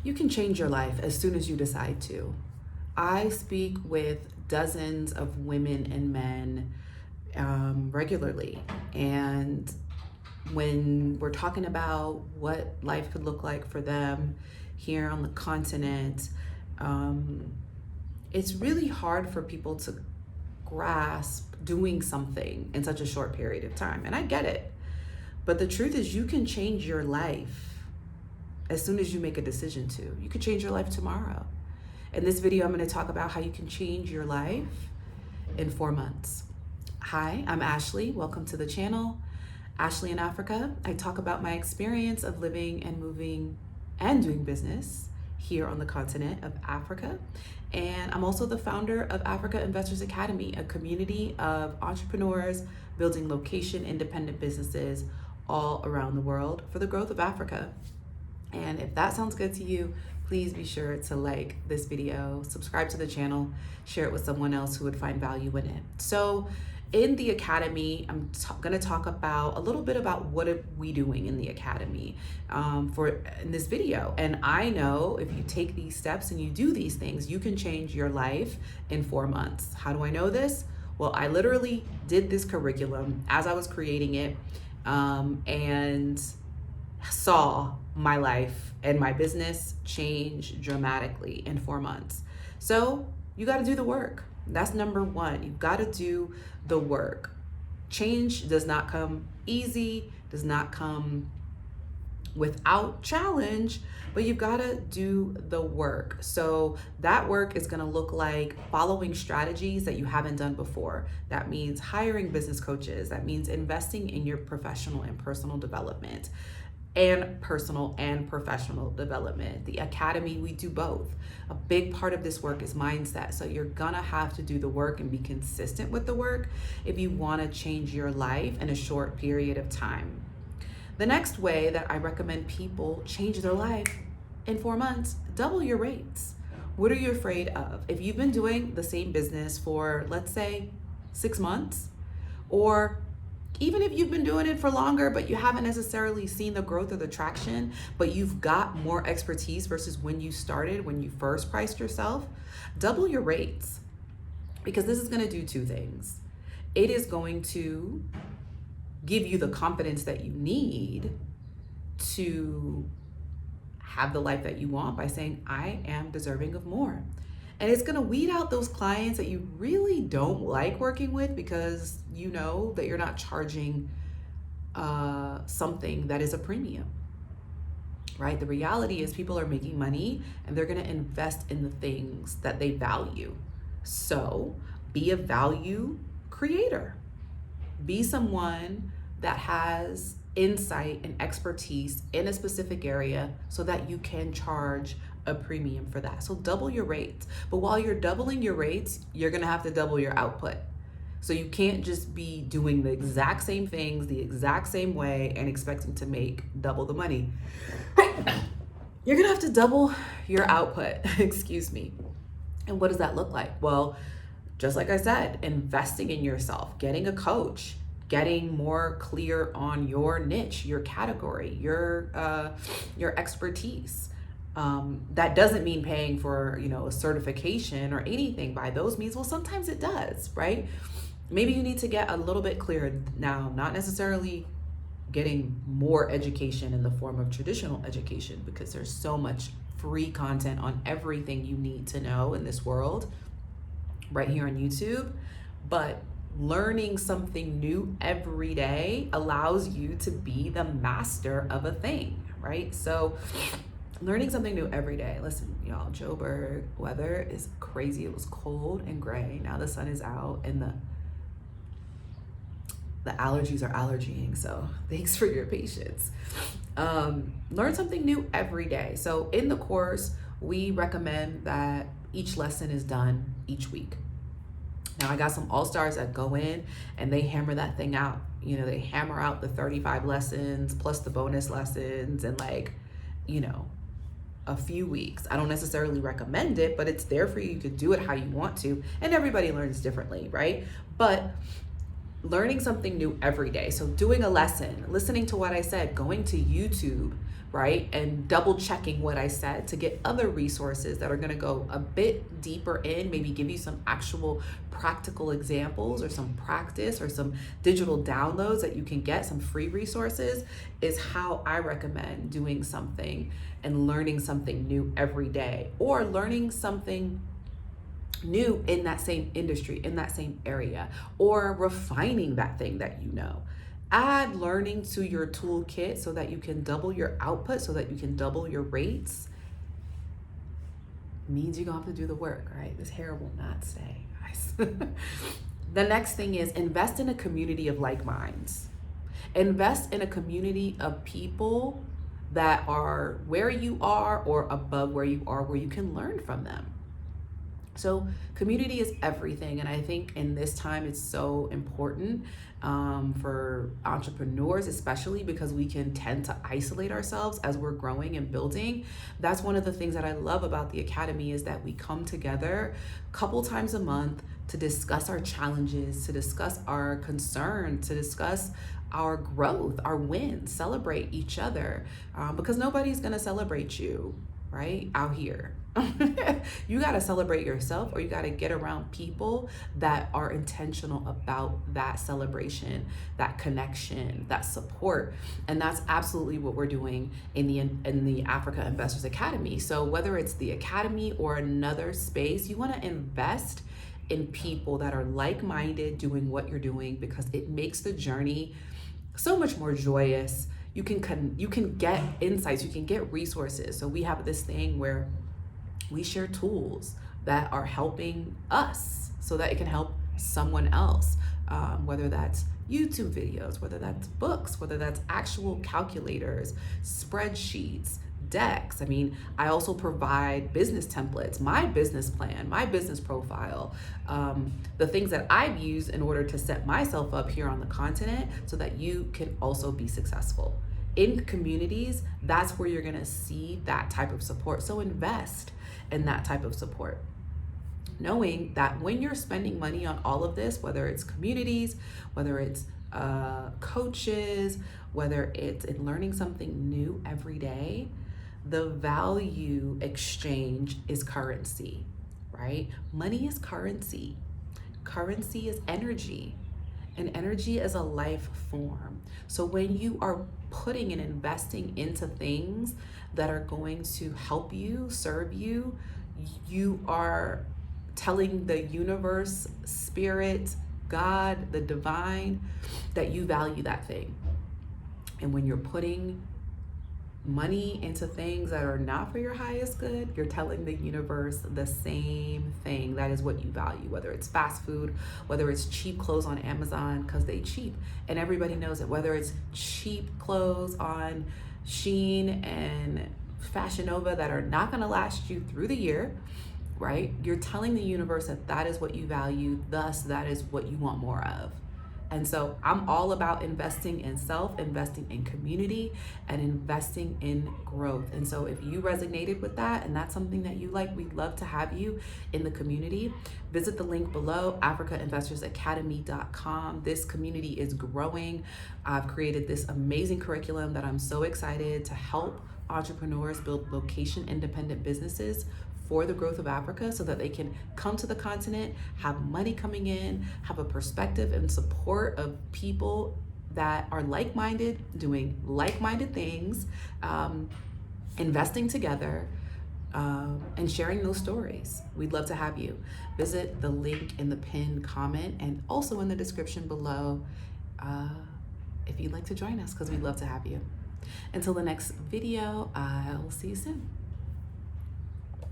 You can change your life as soon as you decide to. I speak with dozens of women and men regularly, and when we're talking about what life could look like for them here on the continent, it's really hard for people to grasp doing something in such a short period of time. And I get it. But the truth is, you can change your life as soon as you make a decision to. You could change your life tomorrow. In this video, I'm going to talk about how you can change your life in 4 months. Hi, I'm Ashley. Welcome to the channel, Ashley in Africa. I talk about my experience of living and moving and doing business here on the continent of Africa. And I'm also the founder of Africa Investors Academy, a community of entrepreneurs building location independent businesses all around the world for the growth of Africa. And if that sounds good to you, please be sure to like this video, subscribe to the channel, share it with someone else who would find value in it. So in the Academy, I'm going to talk about a little bit about what are we doing in the Academy in this video. And I know if you take these steps and you do these things, you can change your life in 4 months. How do I know this? Well, I literally did this curriculum as I was creating it and saw my life and my business change dramatically in 4 months. So you got to do the work. That's number one. You've got to do the work. Change does not come easy, does not come without challenge, but you've got to do the work. So that work is going to look like following strategies that you haven't done before. That means hiring business coaches. That means investing in your professional and personal development. And personal and professional development. The Academy, we do both. A big part of this work is mindset. So you're gonna have to do the work and be consistent with the work if you wanna change your life in a short period of time. The next way that I recommend people change their life in 4 months, double your rates. What are you afraid of? If you've been doing the same business for, let's say, 6 months, or even if you've been doing it for longer, but you haven't necessarily seen the growth or the traction, but you've got more expertise versus when you started, when you first priced yourself, double your rates. Because this is going to do two things. It is going to give you the confidence that you need to have the life that you want by saying, I am deserving of more. And it's gonna weed out those clients that you really don't like working with because you know that you're not charging something that is a premium, right? The reality is people are making money and they're gonna invest in the things that they value. So be a value creator. Be someone that has insight and expertise in a specific area so that you can charge a premium for that. So double your rates. But while you're doubling your rates, you're gonna have to double your output. So you can't just be doing the exact same things the exact same way and expecting to make double the money. You're gonna have to double your output, excuse me. And what does that look like? Well, just like I said, investing in yourself, getting a coach, getting more clear on your niche, your category, your expertise. That doesn't mean paying for, a certification or anything by those means. Well, sometimes it does, right? Maybe you need to get a little bit clearer now, not necessarily getting more education in the form of traditional education, because there's so much free content on everything you need to know in this world right here on YouTube. But learning something new every day allows you to be the master of a thing, right? So learning something new every day. Listen, y'all, Joburg weather is crazy. It was cold and gray. Now the sun is out and the allergies are allergying. So thanks for your patience. Learn something new every day. So in the course, we recommend that each lesson is done each week. Now I got some all-stars that go in and they hammer that thing out. They hammer out the 35 lessons plus the bonus lessons and a few weeks. I don't necessarily recommend it, but it's there for you. You could do it how you want to, and everybody learns differently, right? But learning something new every day. So doing a lesson, listening to what I said, going to YouTube, right? And double checking what I said to get other resources that are going to go a bit deeper in, maybe give you some actual practical examples or some practice or some digital downloads that you can get, some free resources, is how I recommend doing something and learning something new every day, or learning something new in that same industry, in that same area, or refining that thing that you know. Add learning to your toolkit so that you can double your output, so that you can double your rates. Means you're gonna have to do the work, right? This hair will not stay, guys. The next thing is invest in a community of like minds. Invest in a community of people that are where you are or above where you are, where you can learn from them. So community is everything. And I think in this time, it's so important for entrepreneurs, especially because we can tend to isolate ourselves as we're growing and building. That's one of the things that I love about the Academy, is that we come together a couple times a month to discuss our challenges, to discuss our concerns, to discuss our growth, our wins, celebrate each other, because nobody's gonna celebrate you, right, out here. You got to celebrate yourself, or you got to get around people that are intentional about that celebration, that connection, that support. And that's absolutely what we're doing in the Africa Investors Academy. So whether it's the Academy or another space, you want to invest in people that are like-minded, doing what you're doing, because it makes the journey so much more joyous. You can get insights, you can get resources. So we have this thing where we share tools that are helping us so that it can help someone else, whether that's YouTube videos, whether that's books, whether that's actual calculators, spreadsheets, decks. I mean, I also provide business templates, my business plan, my business profile, the things that I've used in order to set myself up here on the continent so that you can also be successful. In communities, that's where you're gonna see that type of support. So invest in that type of support, knowing that when you're spending money on all of this, whether it's communities, whether it's coaches, whether it's in learning something new every day, the value exchange is currency, right? Money is currency. Currency is energy, and energy is a life form. So when you are putting and investing into things that are going to help you, serve you, you are telling the universe, spirit, God, the divine, that you value that thing. And when you're putting money into things that are not for your highest good, you're telling the universe the same thing. That is what you value, whether it's fast food, whether it's cheap clothes on Amazon because they cheap and everybody knows it, whether it's cheap clothes on Shein and Fashion Nova that are not going to last you through the year, right? You're telling the universe that that is what you value, thus that is what you want more of. And so I'm all about investing in self, investing in community, and investing in growth. And so if you resonated with that and that's something that you like, we'd love to have you in the community. Visit the link below, africainvestorsacademy.com. This community is growing. I've created this amazing curriculum that I'm so excited to help entrepreneurs build location independent businesses for the growth of Africa, so that they can come to the continent, have money coming in, have a perspective and support of people that are like-minded, doing like-minded things, investing together, and sharing those stories. We'd love to have you. Visit the link in the pinned comment and also in the description below if you'd like to join us, because we'd love to have you. Until the next video, I'll see you soon.